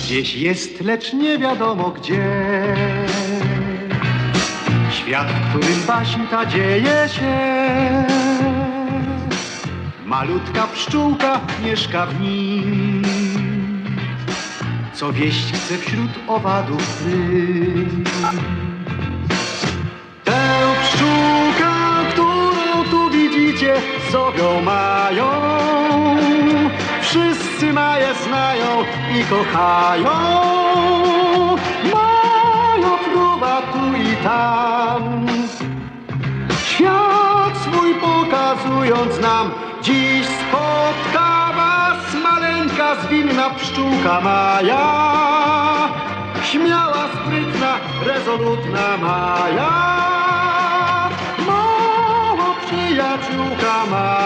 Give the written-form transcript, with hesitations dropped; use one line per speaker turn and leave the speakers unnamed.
Gdzieś jest, lecz nie wiadomo gdzie. Świat, w którym baśń dzieje się. Malutka pszczółka mieszka w nim, co wieść chce wśród owadów ryb. Tę pszczółkę, którą tu widzicie, zowią mają. Wszyscy Maję znają i kochają. Mają fruwa tu i tam, świat swój pokazując nam. Dziś spotka was maleńka, zwinna pszczółka Maja. Śmiała, sprytna, rezolutna Maja. Mała przyjaciółka Maja.